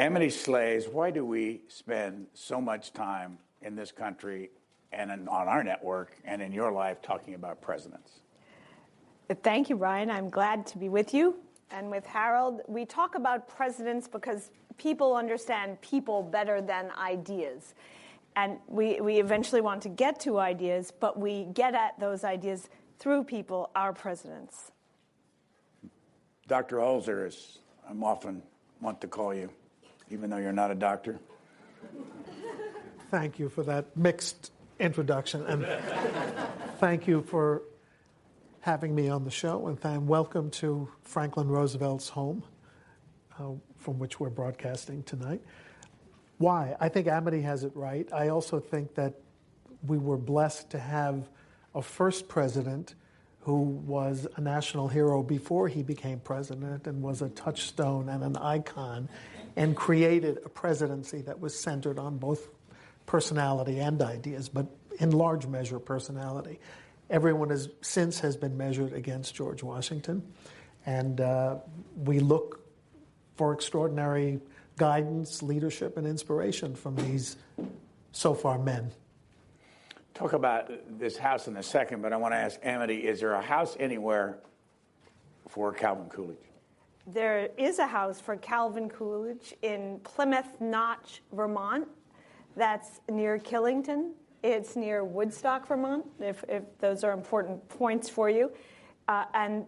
Amity Shlaes, why do we spend so much time in this country and on our network and in your life talking about presidents? Thank you, Ryan. I'm glad to be with you and with Harold. We talk about presidents because people understand people better than ideas. And we eventually want to get to ideas, but we get at those ideas through people, our presidents. Dr. Holzer, as I'm often want to call you, even though you're not a doctor. Thank you for that mixed introduction, and thank you for having me on the show, and welcome to Franklin Roosevelt's home, from which we're broadcasting tonight. Why? I think Amity has it right. I also think that we were blessed to have a first president who was a national hero before he became president and was a touchstone and an icon and created a presidency that was centered on both personality and ideas, but in large measure personality. Everyone since has been measured against George Washington, and we look for extraordinary guidance, leadership, and inspiration from these, so far, men. Talk about this house in a second, but I want to ask Amity, is there a house anywhere for Calvin Coolidge? There is a house for Calvin Coolidge in Plymouth Notch, Vermont. That's near Killington. It's near Woodstock, Vermont, if those are important points for you. And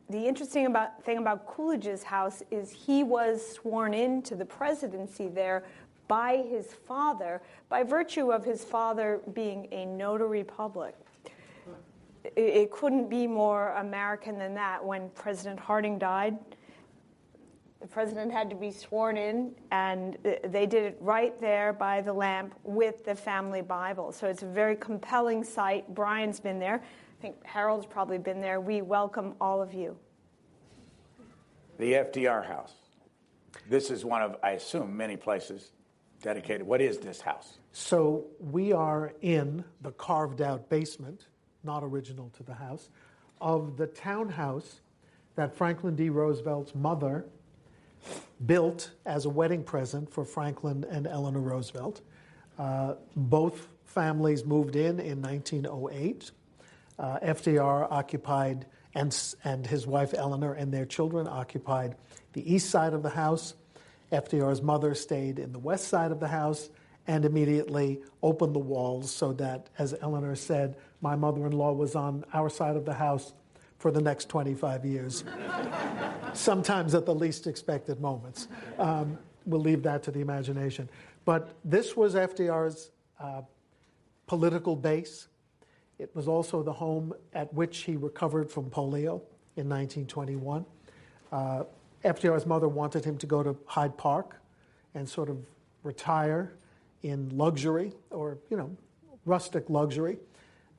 the interesting thing about Coolidge's house is he was sworn into the presidency there by his father, by virtue of his father being a notary public. It couldn't be more American than that. When President Harding died, the president had to be sworn in, and they did it right there by the lamp with the family Bible. So it's a very compelling sight. Brian's been there. I think Harold's probably been there. We welcome all of you. The FDR house. This is one of, I assume, many places dedicated. What is this house? So we are in the carved-out basement, not original to the house, of the townhouse that Franklin D. Roosevelt's mother built as a wedding present for Franklin and Eleanor Roosevelt. Both families moved in 1908. FDR occupied, and his wife Eleanor and their children occupied the east side of the house. FDR's mother stayed in the west side of the house and immediately opened the walls so that, as Eleanor said, my mother-in-law was on our side of the house for the next 25 years, sometimes at the least expected moments. We'll leave that to the imagination. But this was FDR's political base. It was also the home at which he recovered from polio in 1921. FDR's mother wanted him to go to Hyde Park and sort of retire in luxury, or, rustic luxury.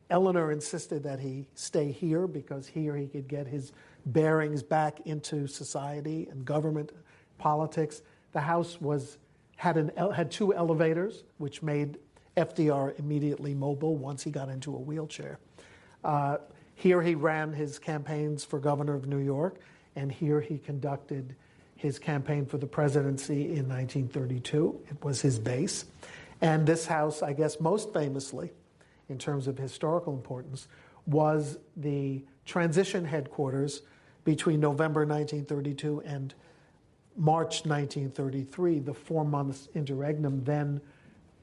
Eleanor insisted that he stay here because here he could get his bearings back into society and government politics. The house had two elevators, which made FDR immediately mobile once he got into a wheelchair. Here he ran his campaigns for governor of New York, and here he conducted his campaign for the presidency in 1932. It was his base. And this house, I guess most famously, in terms of historical importance, was the transition headquarters between November 1932 and March 1933, the 4 months interregnum then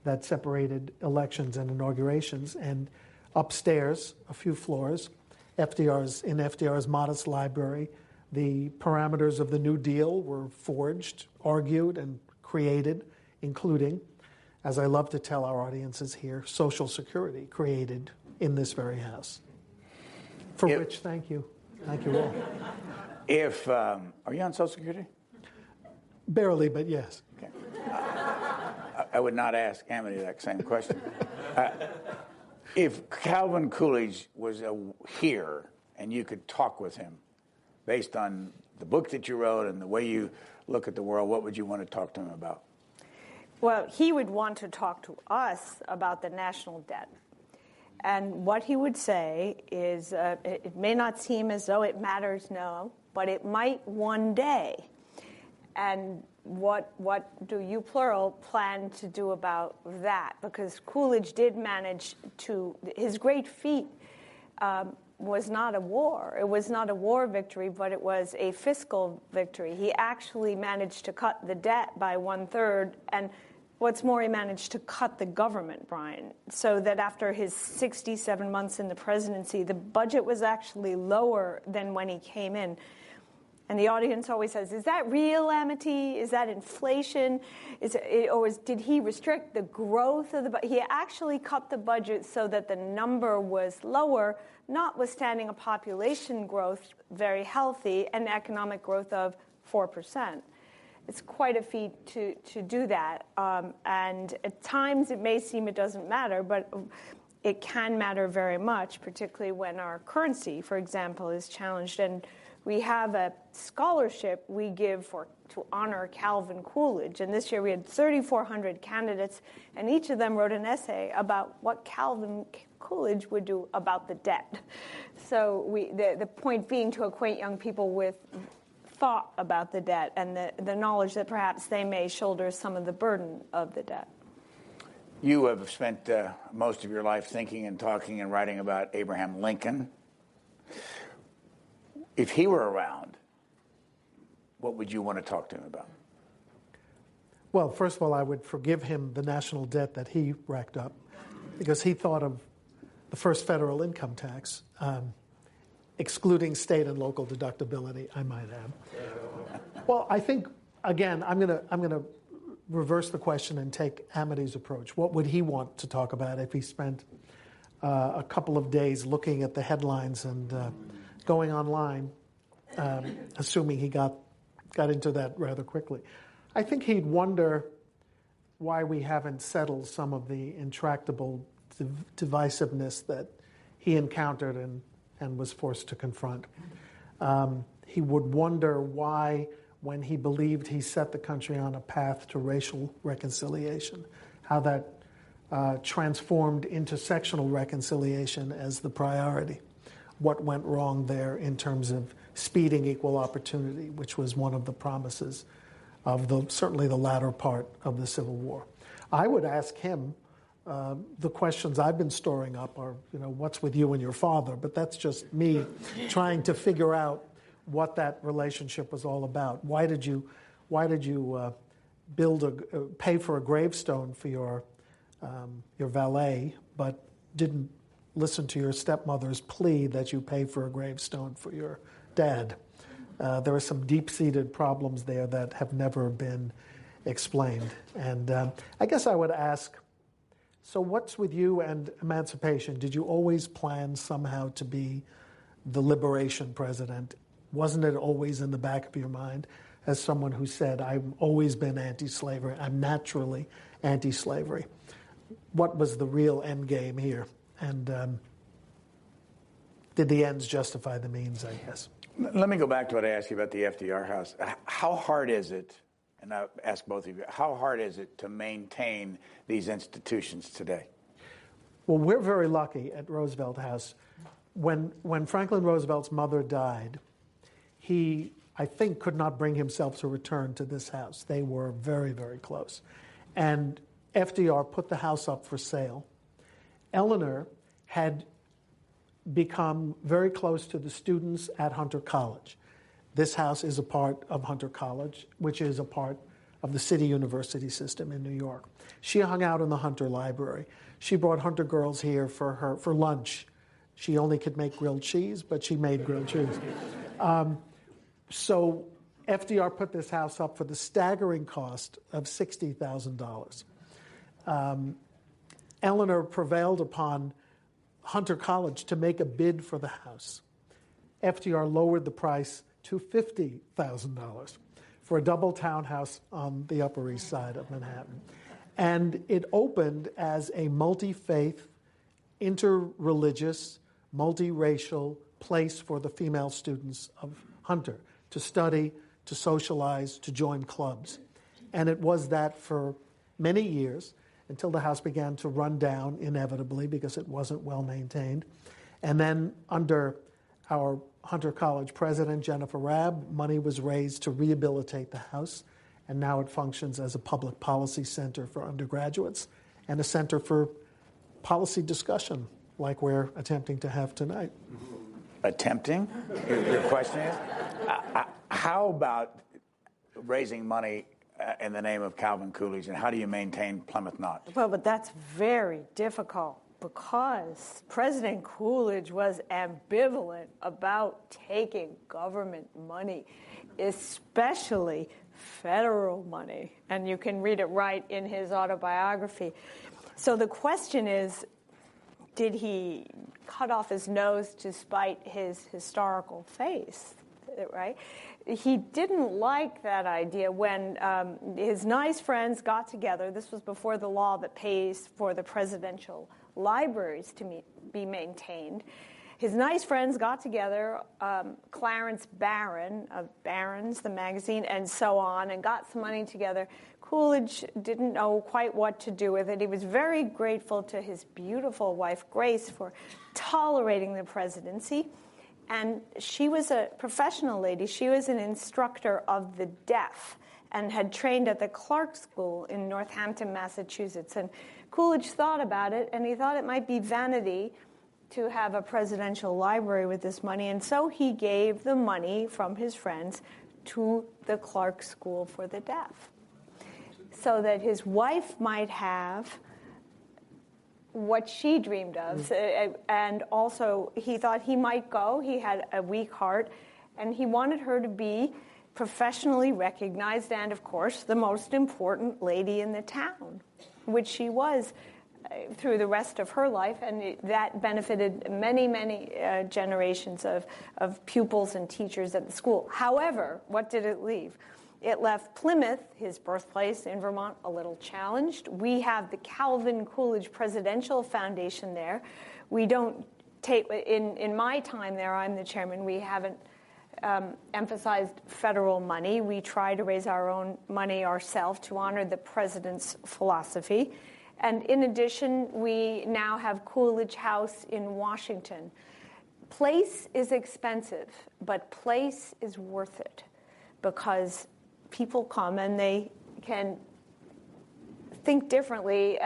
that separated elections and inaugurations. And upstairs, a few floors, in FDR's modest library, the parameters of the New Deal were forged, argued, and created, including, as I love to tell our audiences here, Social Security created in this very house. For which, thank you. Thank you all. Are you on Social Security? Barely, but yes. Okay. I would not ask Amity that same question. If Calvin Coolidge was here and you could talk with him based on the book that you wrote and the way you look at the world, what would you want to talk to him about? Well, he would want to talk to us about the national debt. And what he would say is, it may not seem as though it matters now, but it might one day. And what do you, plural, plan to do about that? Because Coolidge did manage to, his great feat was not a war. It was not a war victory, but it was a fiscal victory. He actually managed to cut the debt by 1/3, and what's more, he managed to cut the government, Brian, so that after his 67 months in the presidency, the budget was actually lower than when he came in. And the audience always says, is that real, Amity? Is that inflation? Did he restrict the growth of the budget? He actually cut the budget so that the number was lower, notwithstanding a population growth very healthy and economic growth of 4%. It's quite a feat to do that. And at times it may seem it doesn't matter, but it can matter very much, particularly when our currency, for example, is challenged. And we have a scholarship we give to honor Calvin Coolidge. And this year we had 3,400 candidates, and each of them wrote an essay about what Calvin Coolidge would do about the debt. So the point being to acquaint young people with thought about the debt and the knowledge that perhaps they may shoulder some of the burden of the debt. You have spent most of your life thinking and talking and writing about Abraham Lincoln. If he were around, what would you want to talk to him about? Well, first of all, I would forgive him the national debt that he racked up, because he thought of the first federal income tax, excluding state and local deductibility, I might add. Well, I think, again, I'm going to reverse the question and take Amity's approach. What would he want to talk about if he spent a couple of days looking at the headlines and going online, assuming he got into that rather quickly? I think he'd wonder why we haven't settled some of the intractable divisiveness that he encountered and was forced to confront. He would wonder why, when he believed he set the country on a path to racial reconciliation, how that transformed intersectional reconciliation as the priority. What went wrong there in terms of speeding equal opportunity, which was one of the promises of certainly the latter part of the Civil War. I would ask him the questions I've been storing up are, what's with you and your father? But that's just me trying to figure out what that relationship was all about. Why did you pay for a gravestone for your valet, but didn't listen to your stepmother's plea that you pay for a gravestone for your dad? There are some deep-seated problems there that have never been explained. And I guess I would ask, so what's with you and emancipation? Did you always plan somehow to be the liberation president? Wasn't it always in the back of your mind? As someone who said, I've always been anti-slavery, I'm naturally anti-slavery. What was the real end game here? And did the ends justify the means, I guess? Let me go back to what I asked you about the FDR house. How hard is it, and I'll ask both of you, how hard is it to maintain these institutions today? Well, we're very lucky at Roosevelt House. When Franklin Roosevelt's mother died, he, I think, could not bring himself to return to this house. They were very, very close. And FDR put the house up for sale. Eleanor had become very close to the students at Hunter College. This house is a part of Hunter College, which is a part of the City University system in New York. She hung out in the Hunter Library. She brought Hunter girls here for lunch. She only could make grilled cheese, but she made grilled cheese. So FDR put this house up for the staggering cost of $60,000. Eleanor prevailed upon Hunter College to make a bid for the house. FDR lowered the price to $50,000 for a double townhouse on the Upper East Side of Manhattan. And it opened as a multi-faith, interreligious, multiracial place for the female students of Hunter to study, to socialize, to join clubs. And it was that for many years, until the house began to run down inevitably because it wasn't well maintained. And then under our Hunter College president, Jennifer Rabb, money was raised to rehabilitate the house, and now it functions as a public policy center for undergraduates and a center for policy discussion like we're attempting to have tonight. Attempting? Your question is? How about raising money in the name of Calvin Coolidge, and how do you maintain Plymouth Notch? Well, but that's very difficult because President Coolidge was ambivalent about taking government money, especially federal money. And you can read it right in his autobiography. So the question is, did he cut off his nose to spite his historical face, right? He didn't like that idea when his nice friends got together. This was before the law that pays for the presidential libraries to be maintained. His nice friends got together, Clarence Barron of Barron's, the magazine, and so on, and got some money together. Coolidge didn't know quite what to do with it. He was very grateful to his beautiful wife, Grace, for tolerating the presidency. And she was a professional lady. She was an instructor of the deaf and had trained at the Clark School in Northampton, Massachusetts. And Coolidge thought about it, and he thought it might be vanity to have a presidential library with this money. And so he gave the money from his friends to the Clark School for the Deaf so that his wife might have what she dreamed of. And also, he thought he might go. He had a weak heart, and he wanted her to be professionally recognized and, of course, the most important lady in the town, which she was through the rest of her life, and that benefited many, many generations of pupils and teachers at the school. However, what did it leave? It left Plymouth, his birthplace in Vermont, a little challenged. We have the Calvin Coolidge Presidential Foundation there. We don't take, in my time there, I'm the chairman, we haven't emphasized federal money. We try to raise our own money ourselves to honor the president's philosophy. And in addition, we now have Coolidge House in Washington. Place is expensive, but place is worth it because people come and they can think differently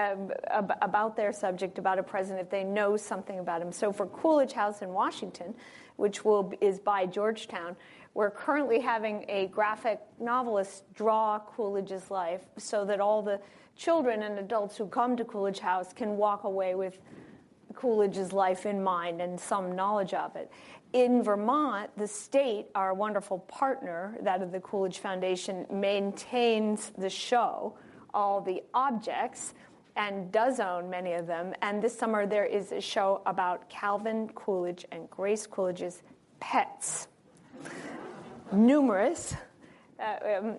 about their subject, about a president, if they know something about him. So for Coolidge House in Washington, which is by Georgetown, we're currently having a graphic novelist draw Coolidge's life so that all the children and adults who come to Coolidge House can walk away with Coolidge's life in mind and some knowledge of it. In Vermont, the state, our wonderful partner, that of the Coolidge Foundation, maintains the show, all the objects, and does own many of them. And this summer there is a show about Calvin Coolidge and Grace Coolidge's pets. Numerous.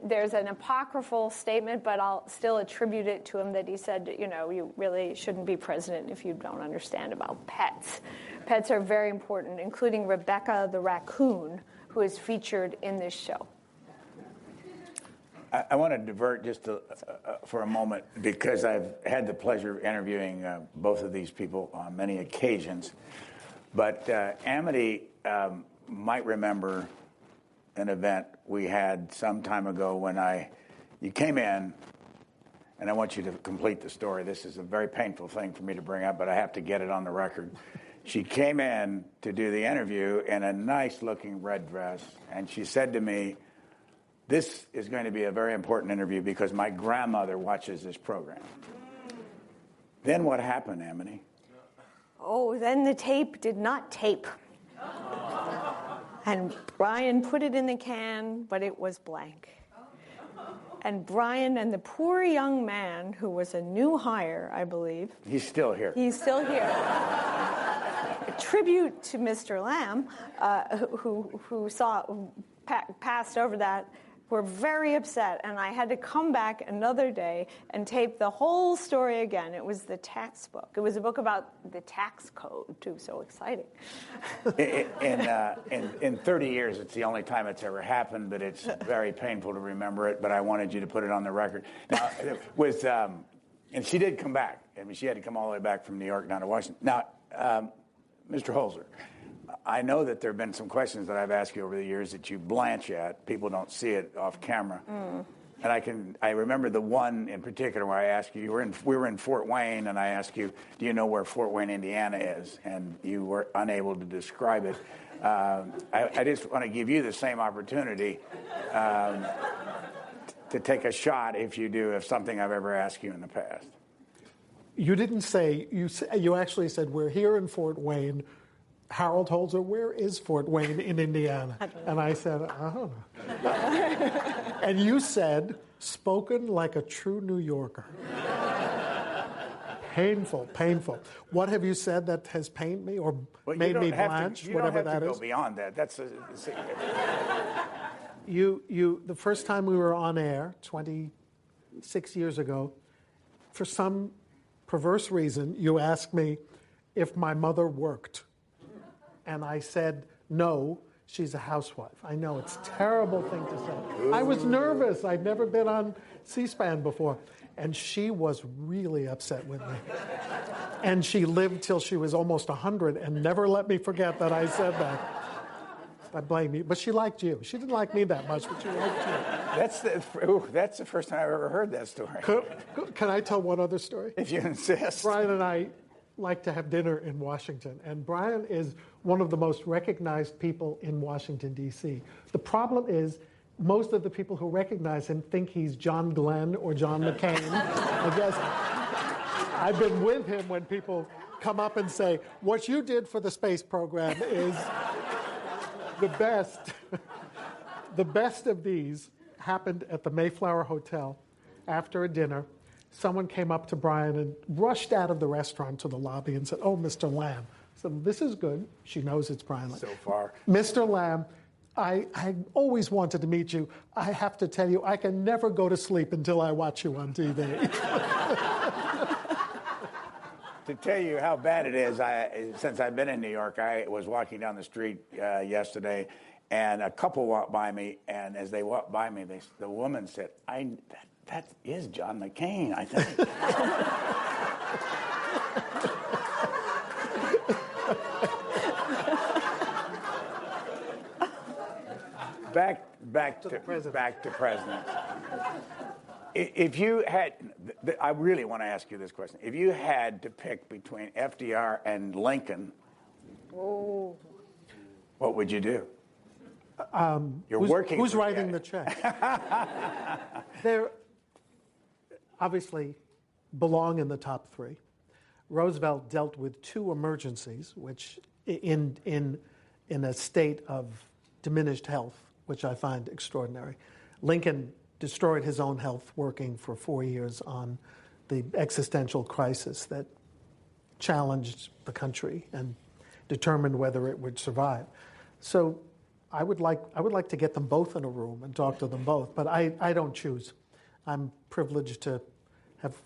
There's an apocryphal statement, but I'll still attribute it to him that he said, you know, you really shouldn't be president if you don't understand about pets. Pets are very important, including Rebecca the raccoon, who is featured in this show. I want to divert just for a moment because I've had the pleasure of interviewing both of these people on many occasions. But Amity might remember an event we had some time ago when you came in, and I want you to complete the story. This is a very painful thing for me to bring up, but I have to get it on the record. She came in to do the interview in a nice-looking red dress, and she said to me, "This is going to be a very important interview because my grandmother watches this program." Then what happened, Amity? Oh, then the tape did not tape. And Brian put it in the can, but it was blank. And Brian and the poor young man, who was a new hire, I believe. He's still here. He's still here. A tribute to Mr. Lamb, who passed over that, were very upset. And I had to come back another day and tape the whole story again. It was the tax book. It was a book about the tax code, too. So exciting. In 30 years, it's the only time it's ever happened, but it's very painful to remember it. But I wanted you to put it on the record. Now, and she did come back. I mean, she had to come all the way back from New York down to Washington. Now, Mr. Holzer, I know that there have been some questions that I've asked you over the years that you blanch at. People don't see it off camera. And I remember the one in particular where I asked you, we were in Fort Wayne, and I asked you, do you know where Fort Wayne, Indiana is? And you were unable to describe it. I just want to give you the same opportunity to take a shot if something I've ever asked you in the past. You didn't say, you actually said, we're here in Fort Wayne. Harold Holzer, where is Fort Wayne in Indiana? And I said, I don't know. And you said, spoken like a true New Yorker. Painful, painful. What have you said that has pained me or made me blanch, whatever that is? You don't have to go beyond that. That's the first time we were on air, 26 years ago, for some perverse reason, you asked me if my mother worked. And I said, no, she's a housewife. I know, it's a terrible thing to say. I was nervous. I'd never been on C-SPAN before. And she was really upset with me. And she lived till she was almost 100 and never let me forget that I said that. I blame you. But she liked you. She didn't like me that much, but she liked you. That's the first time I've ever heard that story. Can I tell one other story? If you insist. Brian and I like to have dinner in Washington, and Brian is one of the most recognized people in Washington, D.C. The problem is most of the people who recognize him think he's John Glenn or John McCain. I guess I've been with him when people come up and say, what you did for the space program is the best. The best of these happened at the Mayflower Hotel after a dinner. Someone came up to Brian and rushed out of the restaurant to the lobby and said, oh, Mr. Lamb. So this is good. She knows it's Brian Lamb. So far. Mr. Lamb, I always wanted to meet you. I have to tell you, I can never go to sleep until I watch you on TV. To tell you how bad it is, since I've been in New York, I was walking down the street yesterday, and a couple walked by me, and as they walked by me, the woman said, that is John McCain, I think. Back to president. If you had, I really want to ask you this question. If you had to pick between FDR and Lincoln, what would you do? Who's writing the check? They obviously belong in the top three. Roosevelt dealt with two emergencies, which in a state of diminished health, which I find extraordinary. Lincoln destroyed his own health working for 4 years on the existential crisis that challenged the country and determined whether it would survive. So I would like to get them both in a room and talk to them both, but I don't choose. I'm privileged to have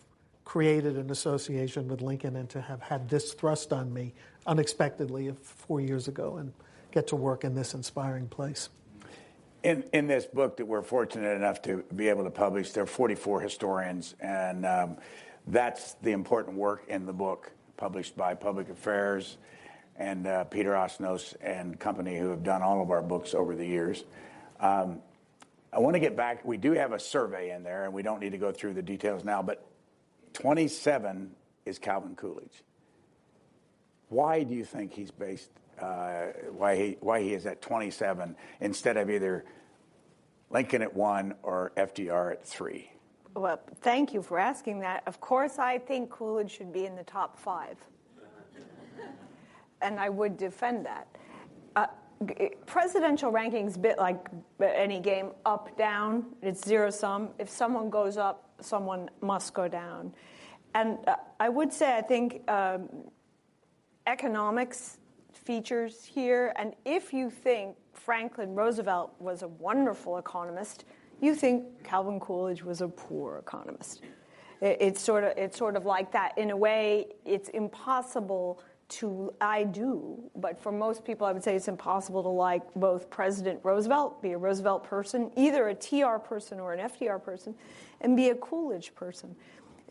created an association with Lincoln and to have had this thrust on me unexpectedly 4 years ago and get to work in this inspiring place. In this book that we're fortunate enough to be able to publish, there are 44 historians, and that's the important work in the book, published by Public Affairs and Peter Osnos and company, who have done all of our books over the years. I want to get back. We do have a survey in there, and we don't need to go through the details now, but 27 is Calvin Coolidge. Why do you think he's based? Why he is at 27 instead of either Lincoln at 1 or FDR at 3? Well, thank you for asking that. Of course, I think Coolidge should be in the top 5. And I would defend that. Presidential rankings, bit like any game, up, down. It's zero-sum. If someone goes up, someone must go down. And I would say I think economics features here. And if you think Franklin Roosevelt was a wonderful economist, you think Calvin Coolidge was a poor economist. It's sort of like that. In a way, it's impossible to, but for most people, I would say it's impossible to like both President Roosevelt, be a Roosevelt person, either a TR person or an FDR person, and be a Coolidge person.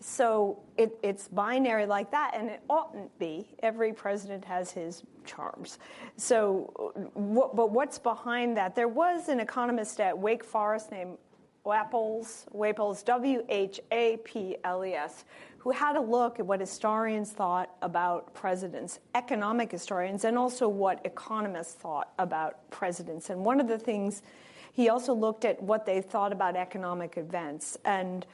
So it's binary like that, and it oughtn't be. Every president has his charms. So, but what's behind that? There was an economist at Wake Forest named Waples, Whaples, who had a look at what historians thought about presidents, economic historians, and also what economists thought about presidents. And one of the things, he also looked at what they thought about economic events. And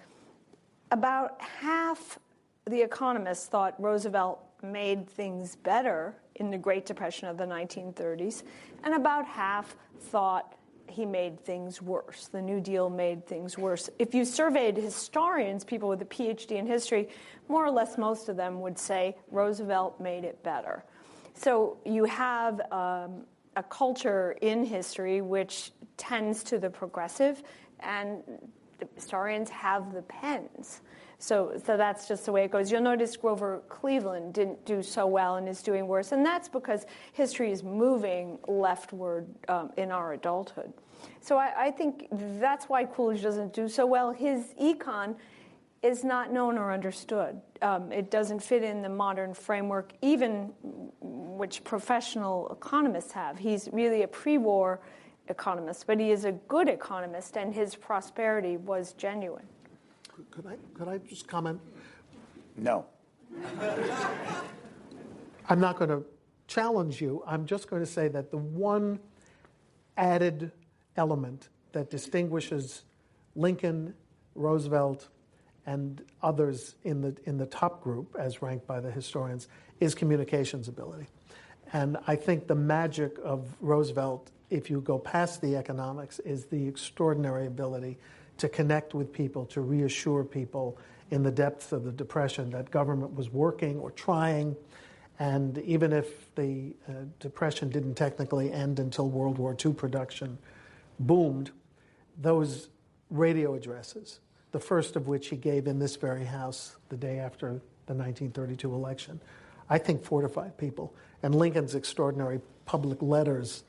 about half the economists thought Roosevelt made things better in the Great Depression of the 1930s, and about half thought he made things worse. The New Deal made things worse. If you surveyed historians, people with a PhD in history, more or less most of them would say Roosevelt made it better. So you have a culture in history which tends to the progressive, and the historians have the pens. So that's just the way it goes. You'll notice Grover Cleveland didn't do so well and is doing worse, and that's because history is moving leftward in our adulthood. So I think that's why Coolidge doesn't do so well. His econ is not known or understood. It doesn't fit in the modern framework, even which professional economists have. He's really a pre-war economist, but he is a good economist, and his prosperity was genuine. Could I just comment? No. I'm not going to challenge you. I'm just going to say that the one added element that distinguishes Lincoln, Roosevelt, and others in the top group, as ranked by the historians, is communications ability. And I think the magic of Roosevelt, if you go past the economics, is the extraordinary ability to connect with people, to reassure people in the depths of the Depression that government was working or trying. And even if the Depression didn't technically end until World War II production boomed, those radio addresses, the first of which he gave in this very house the day after the 1932 election, I think fortified people. And Lincoln's extraordinary public letters,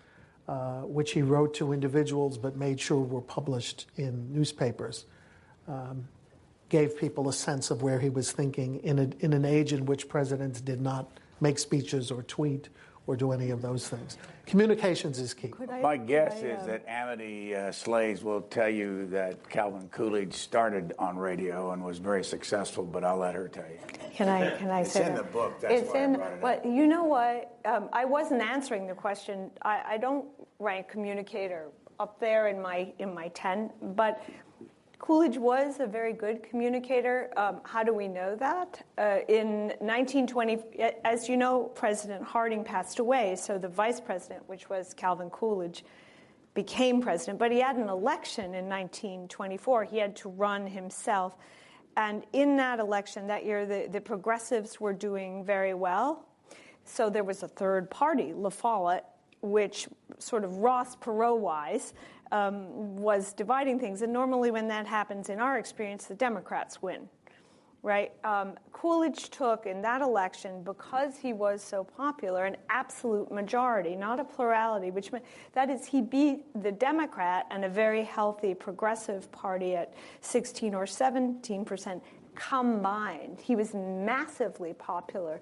which he wrote to individuals but made sure were published in newspapers, gave people a sense of where he was thinking in an age in which presidents did not make speeches or tweet or do any of those things. Communications is key. My guess is that Amity Shlaes will tell you that Calvin Coolidge started on radio and was very successful, but I'll let her tell you. Can I It's say in that? the book. That's why I brought it up. Well, you know what? I wasn't answering the question. I don't rank communicator up there in my 10, but Coolidge was a very good communicator. How do we know that? In 1920, as you know, President Harding passed away, so the vice president, which was Calvin Coolidge, became president. But he had an election in 1924. He had to run himself. And in that election that year, the progressives were doing very well. So there was a third party, La Follette, which sort of Ross Perot-wise was dividing things. And normally when that happens, in our experience, the Democrats win, right? Coolidge took, in that election, because he was so popular, an absolute majority, not a plurality, which meant, that is, he beat the Democrat and a very healthy progressive party at 16 or 17% combined. He was massively popular.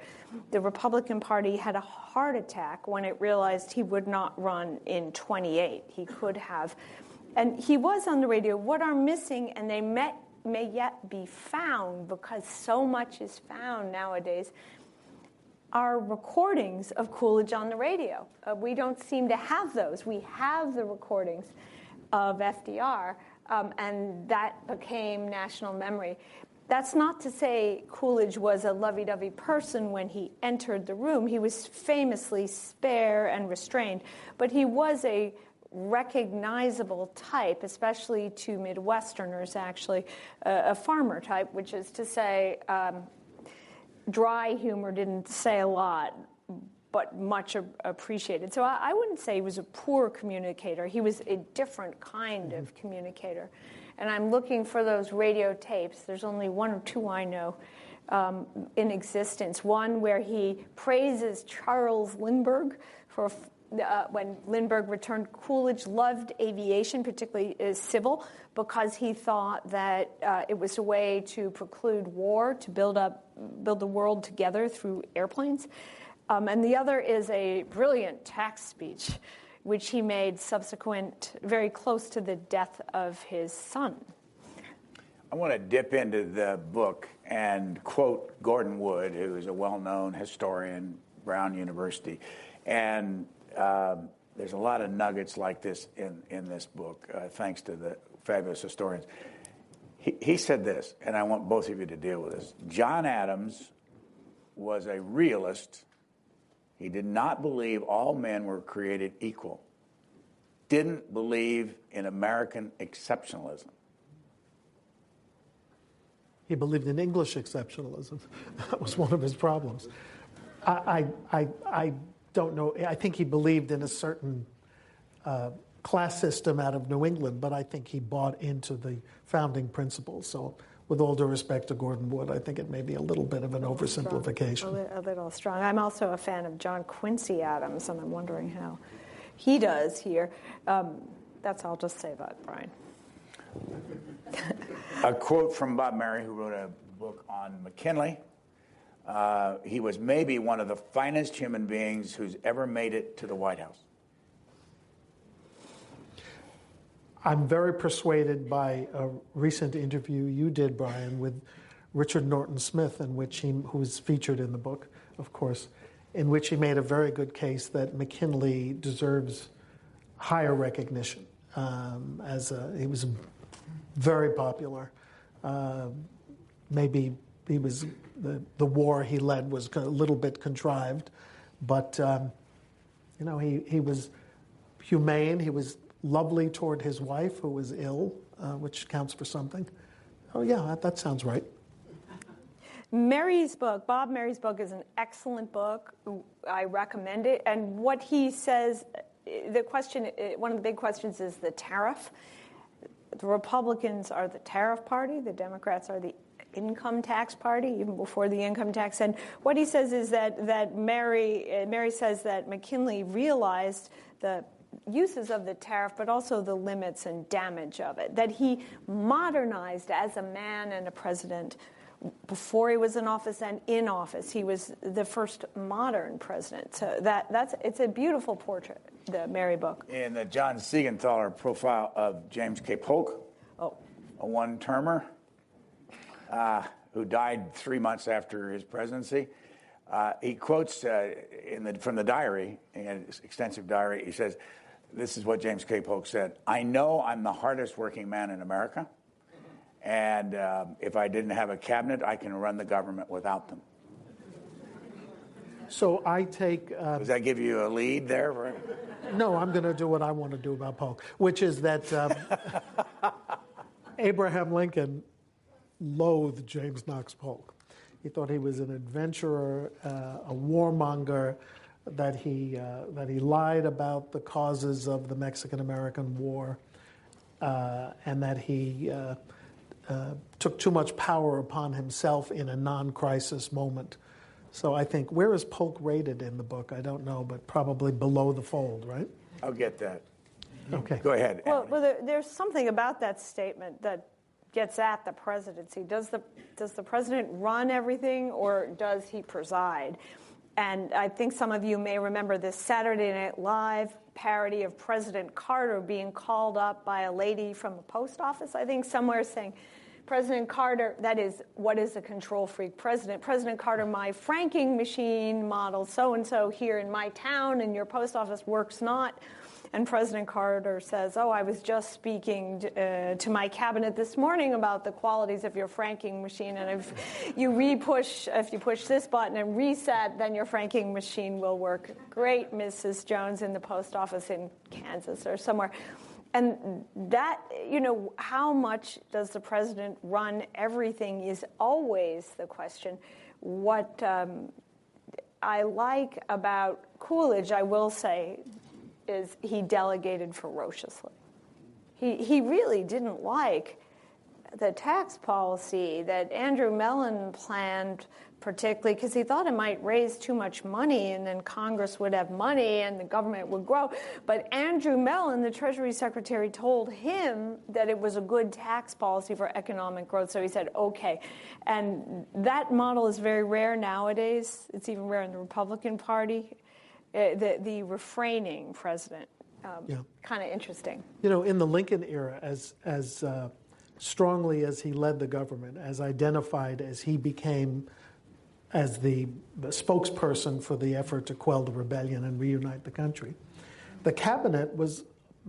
The Republican Party had a heart attack when it realized he would not run in 28. He could have. And he was on the radio. What are missing, and they may yet be found, because so much is found nowadays, are recordings of Coolidge on the radio. We don't seem to have those. We have the recordings of FDR, and that became national memory. That's not to say Coolidge was a lovey-dovey person when he entered the room. He was famously spare and restrained, but he was a recognizable type, especially to Midwesterners, actually, a farmer type, which is to say dry humor, didn't say a lot, but much appreciated. So I wouldn't say he was a poor communicator. He was a different kind of communicator. And I'm looking for those radio tapes. There's only one or two I know in existence. One where he praises Charles Lindbergh for when Lindbergh returned, Coolidge loved aviation, particularly civil, because he thought that it was a way to preclude war, to build the world together through airplanes. And the other is a brilliant tax speech, which he made subsequent, very close to the death of his son. I want to dip into the book and quote Gordon Wood, who is a well-known historian, Brown University. And there's a lot of nuggets like this in this book, thanks to the fabulous historians. He said this, and I want both of you to deal with this. John Adams was a realist. He did not believe all men were created equal. Didn't believe in American exceptionalism. He believed in English exceptionalism. That was one of his problems. I don't know. I think he believed in a certain class system out of New England, but I think he bought into the founding principles. So with all due respect to Gordon Wood, I think it may be a little bit of an oversimplification. A little strong. I'm also a fan of John Quincy Adams, and I'm wondering how he does here. That's all I'll just say about Brian. A quote from Bob Mary, who wrote a book on McKinley. He was maybe one of the finest human beings who's ever made it to the White House. I'm very persuaded by a recent interview you did, Brian, with Richard Norton Smith, who was featured in the book, of course, in which he made a very good case that McKinley deserves higher recognition. He was very popular. Maybe he was the war he led was a little bit contrived, but he was humane. He was lovely toward his wife, who was ill, which counts for something. Oh yeah, that sounds right. Mary's book, Bob Mary's book, is an excellent book. I recommend it. And what he says, one of the big questions is the tariff. The Republicans are the tariff party. The Democrats are the income tax party, even before the income tax. And what he says is that Mary says that McKinley realized the uses of the tariff, but also the limits and damage of it, that he modernized as a man and a president before he was in office and in office. He was the first modern president. So it's a beautiful portrait, the Mary book. In the John Siegenthaler profile of James K. Polk, a one-termer who died 3 months after his presidency, he quotes from the diary, an extensive diary, he says, this is what James K. Polk said, "I know I'm the hardest working man in America, and if I didn't have a cabinet, I can run the government without them." So I take... Does that give you a lead there? No, I'm going to do what I want to do about Polk, which is that Abraham Lincoln loathed James Knox Polk. He thought he was an adventurer, a warmonger, that he lied about the causes of the Mexican-American War, and that he took too much power upon himself in a non-crisis moment. So I think, where is Polk rated in the book? I don't know, but probably below the fold, right? I'll get that. Okay. Go ahead. Well, there's something about that statement that gets at the presidency. Does the president run everything, or does he preside? And I think some of you may remember this Saturday Night Live parody of President Carter being called up by a lady from the post office, I think, somewhere, saying, "President Carter, that is, what is a control freak president? President Carter, my franking machine model so-and-so here in my town and your post office works not." And President Carter says, "Oh, I was just speaking to my cabinet this morning about the qualities of your franking machine, and if you push this button and reset, then your franking machine will work. Great, Mrs. Jones in the post office in Kansas or somewhere." And that, how much does the president run everything is always the question. What I like about Coolidge, I will say, is he delegated ferociously. He really didn't like the tax policy that Andrew Mellon planned, particularly because he thought it might raise too much money and then Congress would have money and the government would grow. But Andrew Mellon, the Treasury Secretary, told him that it was a good tax policy for economic growth. So he said, okay. And that model is very rare nowadays. It's even rare in the Republican Party. The refraining president, kind of interesting. You know, in the Lincoln era, as strongly as he led the government, as identified as he became as the spokesperson for the effort to quell the rebellion and reunite the country, the cabinet was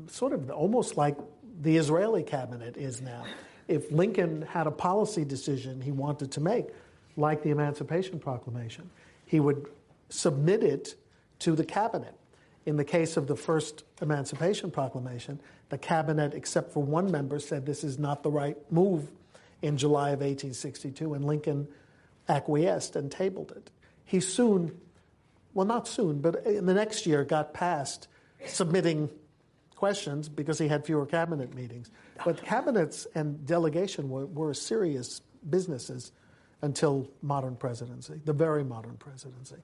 sort of almost like the Israeli cabinet is now. If Lincoln had a policy decision he wanted to make, like the Emancipation Proclamation, he would submit it to the cabinet. In the case of the first Emancipation Proclamation, the cabinet, except for one member, said this is not the right move in July of 1862, and Lincoln acquiesced and tabled it. He soon, well, not soon, but in the next year got past submitting questions because he had fewer cabinet meetings. But cabinets and delegation were serious businesses until modern presidency, the very modern presidency.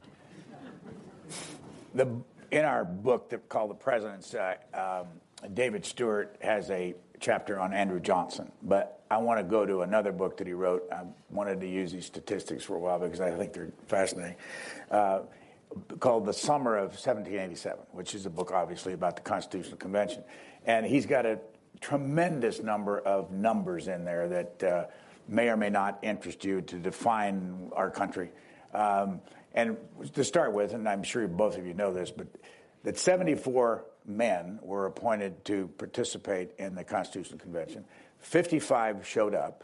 In our book called The Presidents, David Stewart has a chapter on Andrew Johnson. But I want to go to another book that he wrote. I wanted to use these statistics for a while because I think they're fascinating, called The Summer of 1787, which is a book, obviously, about the Constitutional Convention. And he's got a tremendous number of numbers in there that may or may not interest you to define our country. And to start with, and I'm sure both of you know this, but that 74 men were appointed to participate in the Constitutional Convention. 55 showed up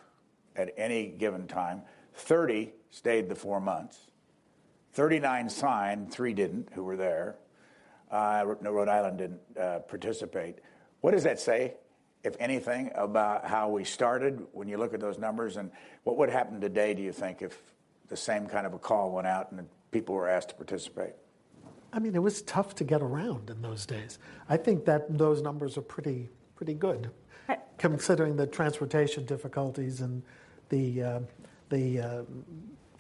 at any given time. 30 stayed the 4 months. 39 signed, 3 didn't, who were there. Rhode Island didn't participate. What does that say, if anything, about how we started when you look at those numbers? And what would happen today, do you think, if the same kind of a call went out and people were asked to participate? I mean, it was tough to get around in those days. I think that those numbers are pretty good, considering the transportation difficulties and the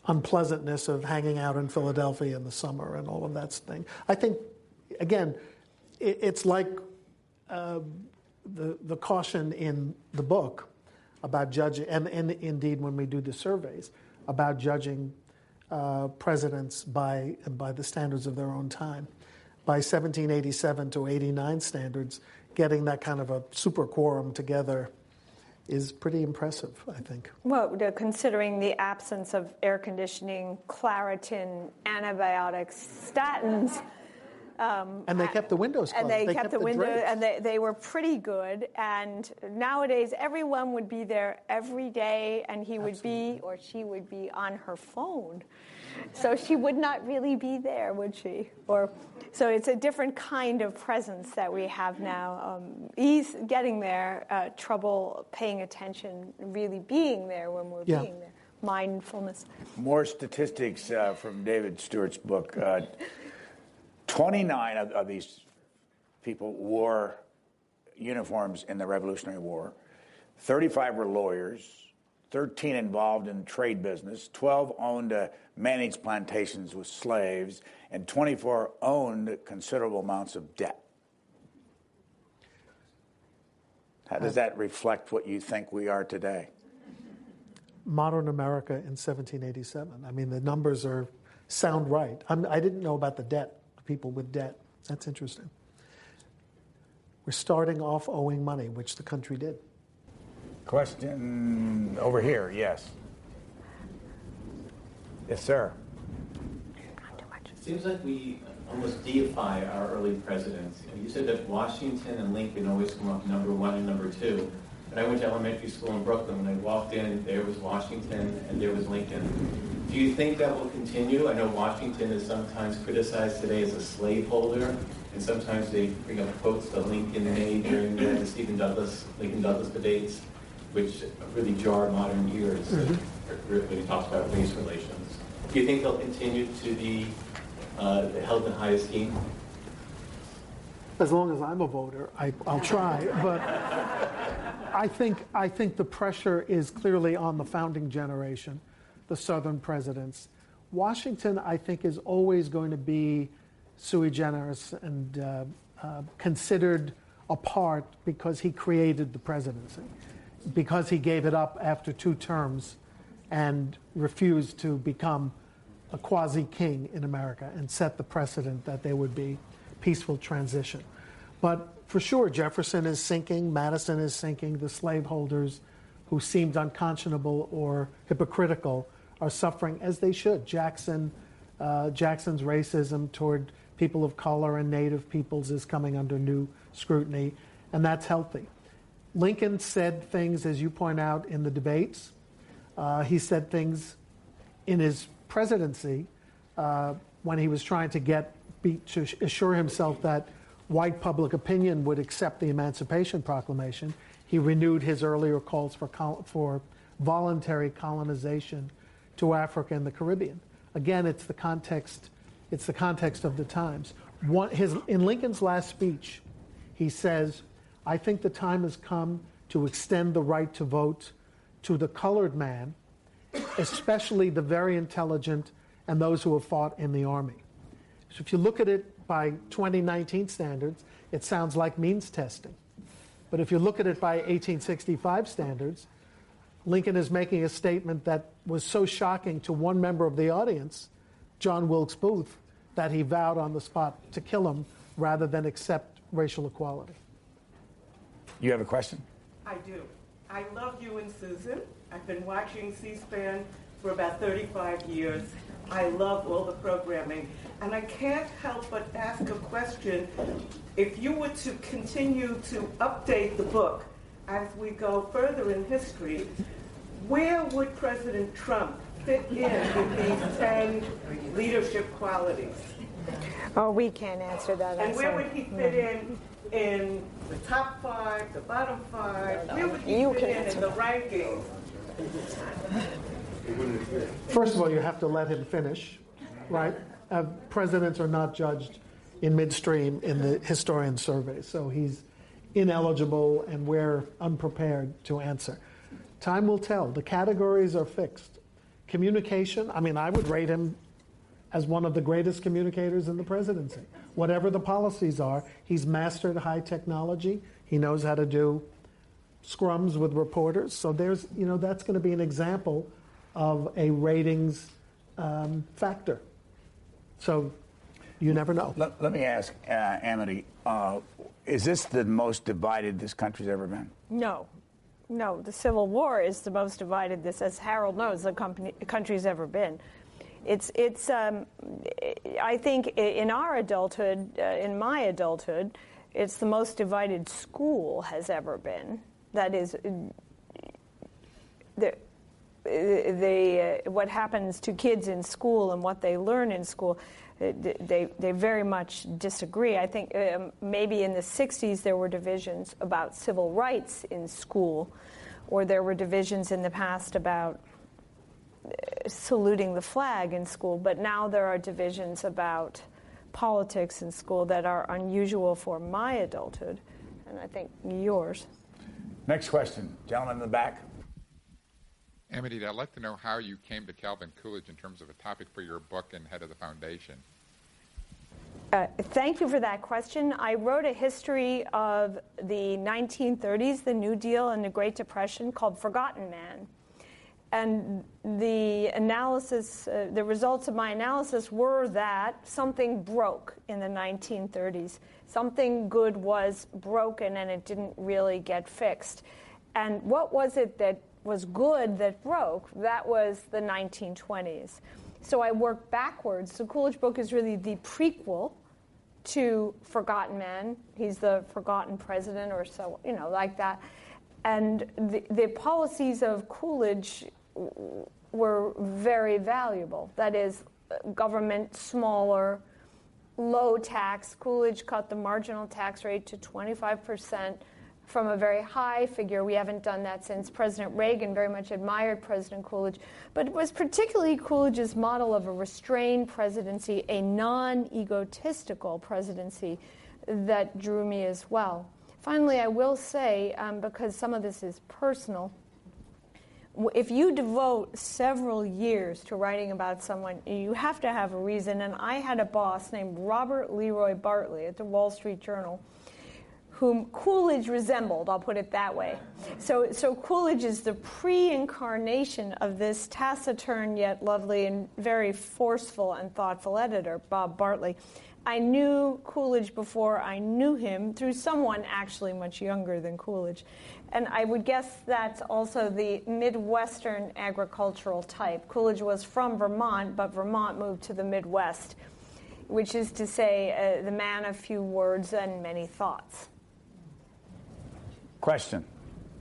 unpleasantness of hanging out in Philadelphia in the summer and all of that thing. I think, again, it's like the caution in the book about judging, and indeed when we do the surveys, about judging presidents by the standards of their own time. By 1787 to 89 standards, getting that kind of a super quorum together is pretty impressive, I think. Well, considering the absence of air conditioning, Claritin, antibiotics, statins. And they kept the windows closed. And they kept the windows, drapes. and they were pretty good. And nowadays, everyone would be there every day, and he would be, or she would be, on her phone. So she would not really be there, would she? So it's a different kind of presence that we have now. Ease getting there, trouble paying attention, really being there when we're being there. Mindfulness. More statistics from David Stewart's book. 29 of these people wore uniforms in the Revolutionary War. 35 were lawyers. 13 involved in trade business. 12 owned managed plantations with slaves. And 24 owned considerable amounts of debt. How does that reflect what you think we are today? Modern America in 1787. I mean, the numbers sound right. I didn't know about the debt. People with debt. That's interesting. We're starting off owing money, which the country did. Question over here, yes. Yes, sir. It seems like we almost deify our early presidents. You said that Washington and Lincoln always come up number 1 and number 2. But I went to elementary school in Brooklyn. When I walked in, there was Washington and there was Lincoln. Do you think that will continue? I know Washington is sometimes criticized today as a slaveholder, and sometimes they bring up quotes that Lincoln made during the Lincoln-Douglas debates, which really jar modern ears when he talks about race relations. Do you think they'll continue to be held in high esteem? As long as I'm a voter, I'll try. But I think the pressure is clearly on the founding generation, the Southern presidents. Washington, I think, is always going to be sui generis and considered apart because he created the presidency, because he gave it up after 2 terms and refused to become a quasi-king in America and set the precedent that there would be peaceful transition. But for sure, Jefferson is sinking, Madison is sinking, the slaveholders who seemed unconscionable or hypocritical are suffering, as they should. Jackson's racism toward people of color and native peoples is coming under new scrutiny, and that's healthy. Lincoln said things, as you point out, in the debates. He said things in his presidency when he was trying to to assure himself that white public opinion would accept the Emancipation Proclamation. He renewed his earlier calls for voluntary colonization to Africa and the Caribbean. Again, it's the context of the times. In Lincoln's last speech, he says, "I think the time has come to extend the right to vote to the colored man, especially the very intelligent and those who have fought in the army." So if you look at it by 2019 standards, it sounds like means testing. But if you look at it by 1865 standards, Lincoln is making a statement that was so shocking to one member of the audience, John Wilkes Booth, that he vowed on the spot to kill him rather than accept racial equality. You have a question? I do. I love you and Susan. I've been watching C-SPAN for about 35 years. I love all the programming. And I can't help but ask a question. If you were to continue to update the book as we go further in history, where would President Trump fit in with these 10 leadership qualities? Oh, we can't answer that. And where would he fit in the top 5, the bottom 5? Where would he fit in the rankings? First of all, you have to let him finish, right? Presidents are not judged in midstream in the historian survey, so he's ineligible and we're unprepared to answer. Time will tell. The categories are fixed. Communication, I would rate him as one of the greatest communicators in the presidency. Whatever the policies are, he's mastered high technology. He knows how to do scrums with reporters. So that's going to be an example of a ratings factor. So you never know. Let me ask Amity, is this the most divided this country's ever been? No, the Civil War is the most divided this, as Harold knows, the country's ever been. It's I think in our adulthood, in my adulthood, it's the most divided school has ever been. That is, what happens to kids in school and what they learn in school, they very much disagree. I think maybe in the 60s there were divisions about civil rights in school, or there were divisions in the past about saluting the flag in school, but now there are divisions about politics in school that are unusual for my adulthood, and I think yours. Next question. Gentleman in the back. Amity, I'd like to know how you came to Calvin Coolidge in terms of a topic for your book and head of the foundation. Thank you for that question. I wrote a history of the 1930s, the New Deal and the Great Depression, called Forgotten Man. And the analysis, the results of my analysis were that something broke in the 1930s. Something good was broken and it didn't really get fixed. And what was it that was good that broke? That was the 1920s. So I worked backwards. The Coolidge book is really the prequel to Forgotten Man. He's the forgotten president or so, like that. And the policies of Coolidge were very valuable. That is, government smaller, low tax. Coolidge cut the marginal tax rate to 25% from a very high figure. We haven't done that since. President Reagan very much admired President Coolidge. But it was particularly Coolidge's model of a restrained presidency, a non-egotistical presidency, that drew me as well. Finally, I will say, because some of this is personal, if you devote several years to writing about someone, you have to have a reason. And I had a boss named Robert Leroy Bartley at the Wall Street Journal, whom Coolidge resembled, I'll put it that way. So Coolidge is the pre-incarnation of this taciturn yet lovely and very forceful and thoughtful editor, Bob Bartley. I knew Coolidge before I knew him through someone actually much younger than Coolidge. And I would guess that's also the Midwestern agricultural type. Coolidge was from Vermont, but Vermont moved to the Midwest, which is to say the man of few words and many thoughts. Question.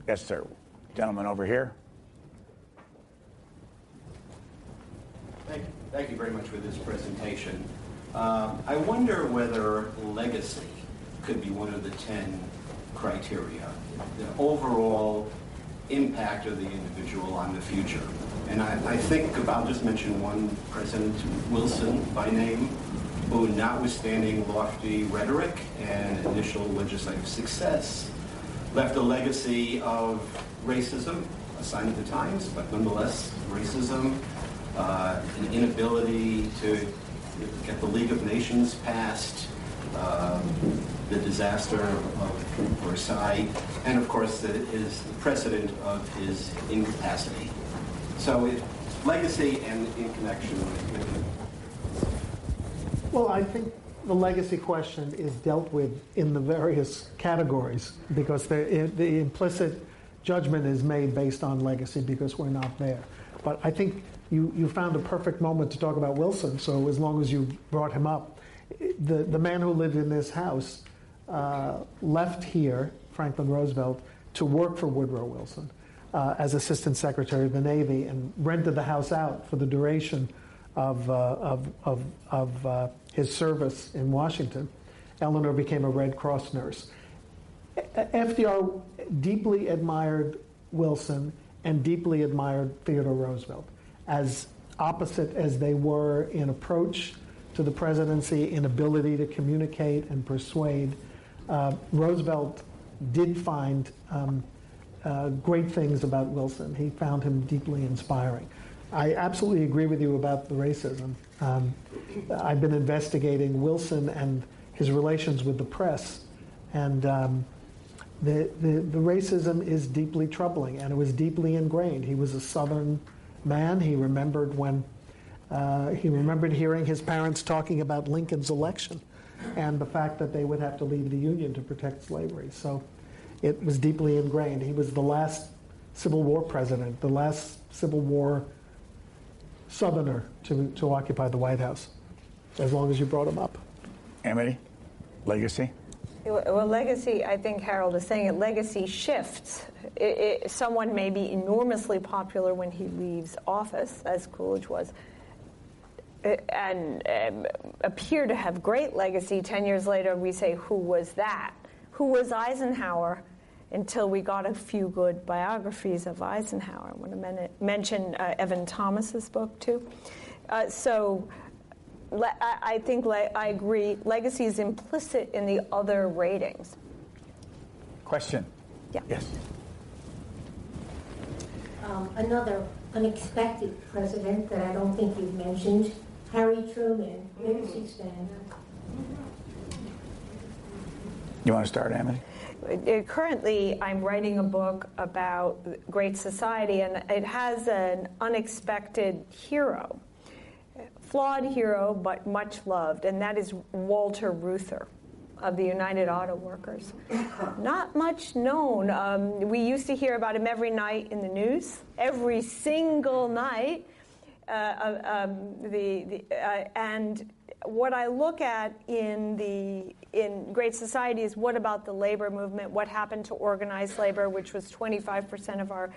Yes, sir. Gentleman over here. Thank you very much for this presentation. I wonder whether legacy could be one of the 10 criteria, the overall impact of the individual on the future. And I think I'll just mention one, President Wilson by name, who, notwithstanding lofty rhetoric and initial legislative success, left a legacy of racism, a sign of the times, but nonetheless racism, an inability to get the League of Nations passed, the disaster of Versailles, and of course the precedent of his incapacity. So legacy and in connection with. Well, I think the legacy question is dealt with in the various categories because the implicit judgment is made based on legacy because we're not there. But I think you found a perfect moment to talk about Wilson, so as long as you brought him up. The man who lived in this house left here, Franklin Roosevelt, to work for Woodrow Wilson as Assistant Secretary of the Navy and rented the house out for the duration of his service in Washington. Eleanor became a Red Cross nurse. FDR deeply admired Wilson and deeply admired Theodore Roosevelt, as opposite as they were in approach to the presidency, in ability to communicate and persuade. Roosevelt did find great things about Wilson. He found him deeply inspiring. I absolutely agree with you about the racism. I've been investigating Wilson and his relations with the press, and the racism is deeply troubling, and it was deeply ingrained. He was a Southern man. He remembered hearing his parents talking about Lincoln's election and the fact that they would have to leave the Union to protect slavery. So it was deeply ingrained. He was the last Civil War president, the last Civil War Southerner to occupy the White House, as long as you brought him up. Amity, legacy? Well, legacy, I think Harold is saying it, legacy shifts. Someone may be enormously popular when he leaves office, as Coolidge was, and appear to have great legacy. 10 years later, we say, who was that? Who was Eisenhower? Until we got a few good biographies of Eisenhower. I want to mention Evan Thomas's book, too. I think I agree. Legacy is implicit in the other ratings. Question? Yeah. Yes. Another unexpected president that I don't think you've mentioned, Harry Truman, legacy stand. You want to start, Amity? Currently, I'm writing a book about Great Society, and it has an unexpected hero. Flawed hero, but much loved, and that is Walter Reuther of the United Auto Workers. Not much known. We used to hear about him every night in the news, every single night. And what I look at in Great Society is what about the labor movement? What happened to organized labor, which was 25% of our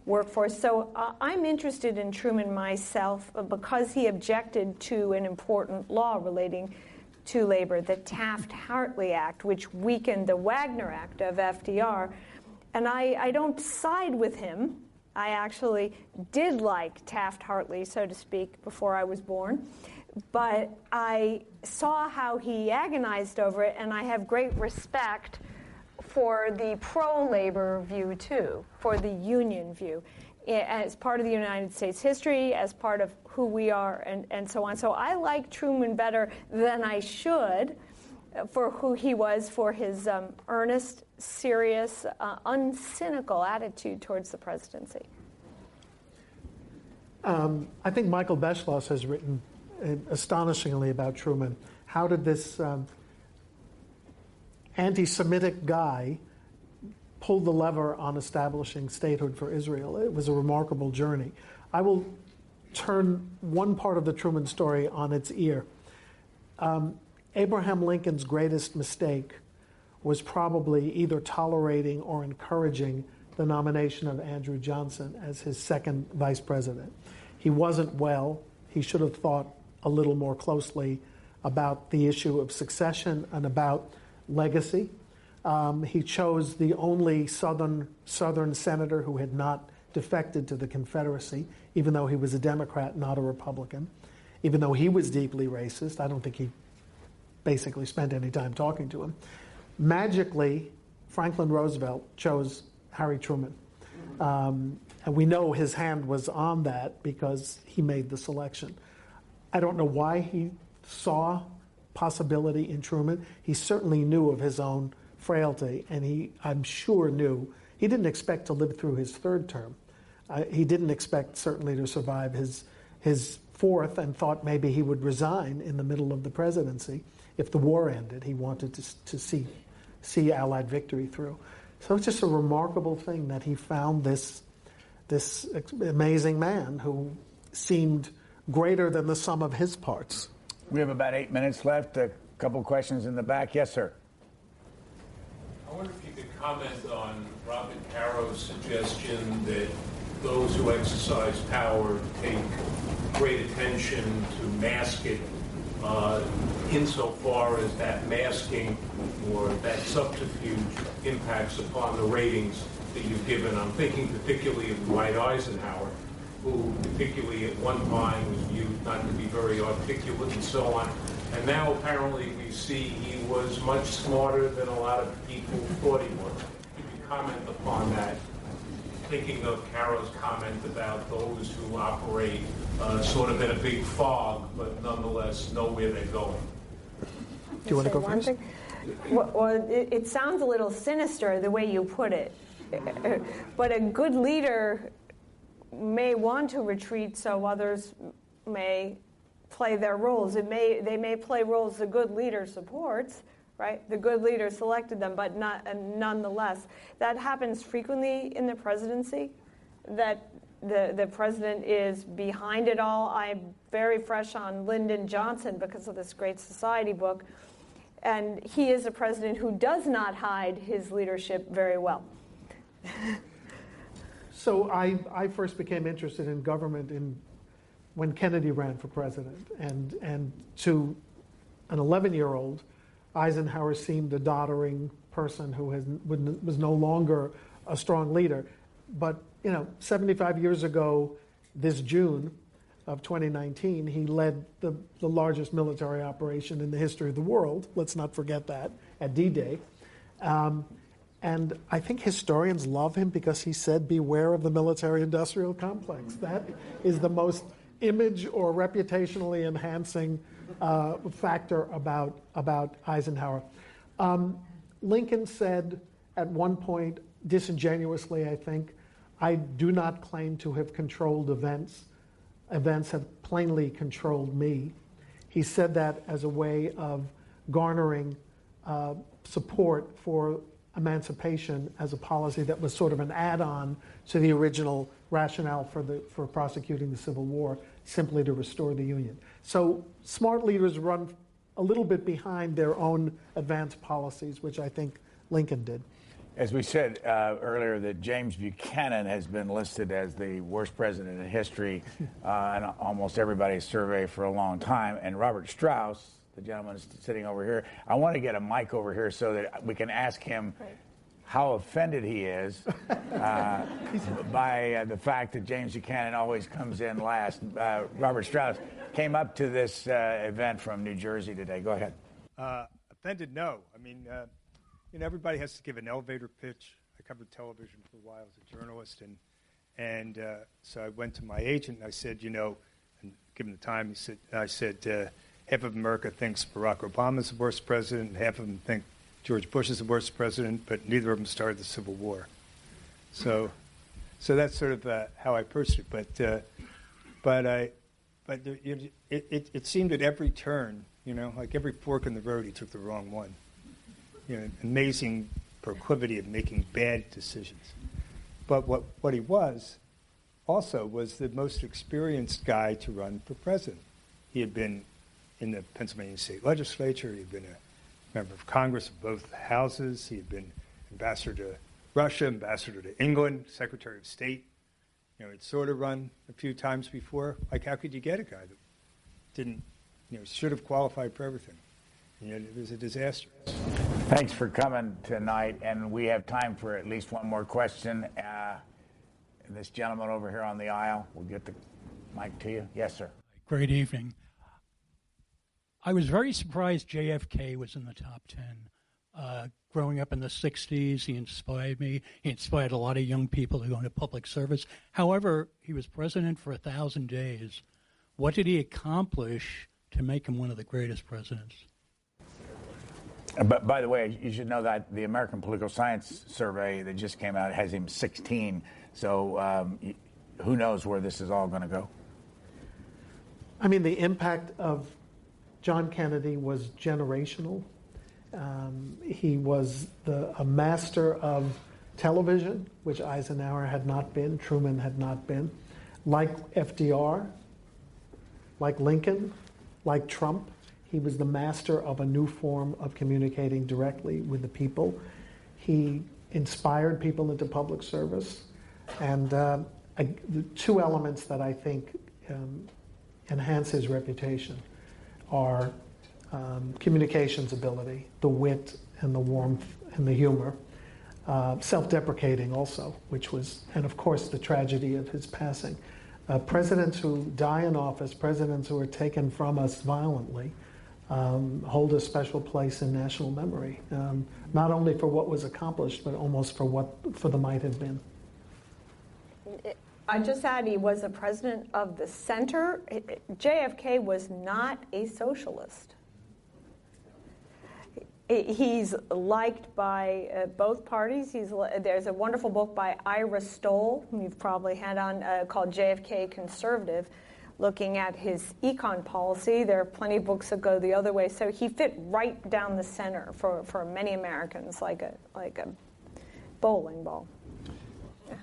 workforce? So I'm interested in Truman myself because he objected to an important law relating to labor, the Taft-Hartley Act, which weakened the Wagner Act of FDR. And I don't side with him. I actually did like Taft-Hartley, so to speak, before I was born. But I saw how he agonized over it, and I have great respect for the pro-labor view, too, for the union view, as part of the United States history, as part of who we are, and so on. So I like Truman better than I should for who he was, for his earnest, serious, uncynical attitude towards the presidency. I think Michael Beschloss has written astonishingly about Truman. How did this anti-Semitic guy pull the lever on establishing statehood for Israel? It was a remarkable journey. I will turn one part of the Truman story on its ear. Abraham Lincoln's greatest mistake was probably either tolerating or encouraging the nomination of Andrew Johnson as his second vice president. He wasn't well. He should have thought a little more closely about the issue of succession and about legacy. He chose the only Southern senator who had not defected to the Confederacy, even though he was a Democrat, not a Republican. Even though he was deeply racist, I don't think he basically spent any time talking to him. Magically, Franklin Roosevelt chose Harry Truman. And we know his hand was on that because he made the selection. I don't know why he saw possibility in Truman. He certainly knew of his own frailty, and he, I'm sure, knew. He didn't expect to live through his third term. He didn't expect, certainly, to survive his fourth, and thought maybe he would resign in the middle of the presidency if the war ended. He wanted to see Allied victory through. So it's just a remarkable thing that he found this amazing man who seemed greater than the sum of his parts. We have about 8 minutes left. A couple questions in the back. Yes, sir. I wonder if you could comment on Robert Caro's suggestion that those who exercise power take great attention to mask it, insofar as that masking or that subterfuge impacts upon the ratings that you've given. I'm thinking particularly of Dwight Eisenhower, who particularly at one time was viewed not to be very articulate and so on. And now apparently we see he was much smarter than a lot of people thought he was. Could you comment upon that? Thinking of Caro's comment about those who operate sort of in a big fog, but nonetheless know where they're going. Do you want to go first? Well, it sounds a little sinister the way you put it. But a good leader may want to retreat so others may play their roles. They may play roles the good leader supports, right? The good leader selected them, but nonetheless. That happens frequently in the presidency, that the president is behind it all. I'm very fresh on Lyndon Johnson because of this Great Society book, and he is a president who does not hide his leadership very well. So I first became interested in government when Kennedy ran for president, and to an 11-year-old, Eisenhower seemed a doddering person who was no longer a strong leader. But 75 years ago, this June of 2019, he led the largest military operation in the history of the world. Let's not forget that, at D-Day. And I think historians love him because he said, "Beware of the military-industrial complex." That is the most image or reputationally enhancing factor about Eisenhower. Lincoln said at one point, disingenuously, I think, "I do not claim to have controlled events. Events have plainly controlled me." He said that as a way of garnering support for emancipation as a policy that was sort of an add-on to the original rationale for prosecuting the Civil War, simply to restore the Union. So smart leaders run a little bit behind their own advanced policies, which I think Lincoln did. As we said earlier, that James Buchanan has been listed as the worst president in history in almost everybody's survey for a long time. And Robert Strauss, the gentleman sitting over here, I want to get a mic over here so that we can ask him how offended he is by the fact that James Buchanan always comes in last. Robert Strauss came up to this event from New Jersey today. Go ahead. Offended? No. I mean, everybody has to give an elevator pitch. I covered television for a while as a journalist, and so I went to my agent and I said, and given the time, I said, half of America thinks Barack Obama is the worst president, and half of them think George Bush is the worst president, but neither of them started the Civil War. So that's sort of how I approached it. It seemed at every turn, like every fork in the road, he took the wrong one. Amazing proclivity of making bad decisions. But what he was the most experienced guy to run for president. He had been in the Pennsylvania state legislature. He had been a member of Congress of both houses. He had been ambassador to Russia, ambassador to England, secretary of state. He'd sort of run a few times before. Like, how could you get a guy that didn't, should have qualified for everything? And yet it was a disaster. Thanks for coming tonight, and we have time for at least one more question. This gentleman over here on the aisle, we'll get the mic to you. Yes, sir. Great evening. I was very surprised JFK was in the top 10. Growing up in the 60s, he inspired me. He inspired a lot of young people to go into public service. However, he was president for 1,000 days. What did he accomplish to make him one of the greatest presidents? But by the way, you should know that the American Political Science Survey that just came out has him 16. So who knows where this is all going to go? I mean, the impact of John Kennedy was generational. He was a master of television, which Eisenhower had not been, Truman had not been. Like FDR, like Lincoln, like Trump, he was the master of a new form of communicating directly with the people. He inspired people into public service. And the two elements that I think enhance his reputation are communications ability, the wit and the warmth and the humor, self-deprecating also, which was, and of course the tragedy of his passing. Presidents who die in office, presidents who are taken from us violently, hold a special place in national memory, not only for what was accomplished, but almost for the might have been. I just add he was the president of the center. JFK was not a socialist. He's liked by both parties. There's a wonderful book by Ira Stoll, whom you've probably had on, called JFK Conservative, looking at his econ policy. There are plenty of books that go the other way. So he fit right down the center for many Americans, like a bowling ball.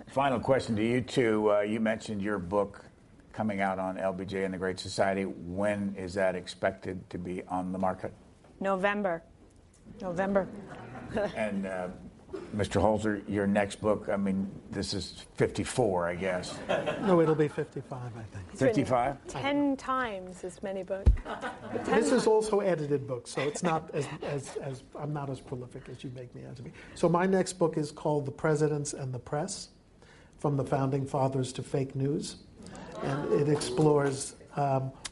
Final question to you two. You mentioned your book coming out on LBJ and the Great Society. When is that expected to be on the market? November. And Mr. Holzer, your next book, I mean, this is 54, I guess. No, it'll be 55, I think. 55? 10 times as many books. This is also edited books, so it's not as I'm not as prolific as you make me out to be. So my next book is called The Presidents and the Press, From the Founding Fathers to Fake News. And it explores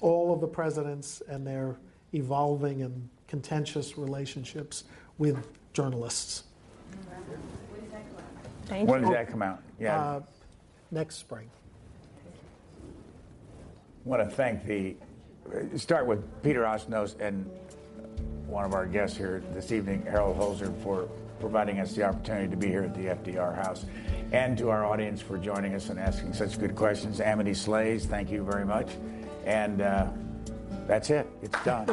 all of the presidents and their evolving and contentious relationships with journalists. When does that come out? Yeah. Next spring. I want to thank start with Peter Osnos and one of our guests here this evening, Harold Holzer, for providing us the opportunity to be here at the FDR House, and to our audience for joining us and asking such good questions. Amity Shlaes, thank you very much. And that's it. It's done.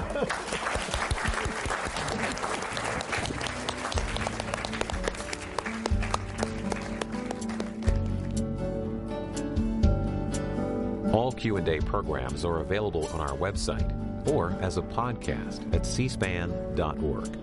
All Q&A programs are available on our website or as a podcast at cspan.org.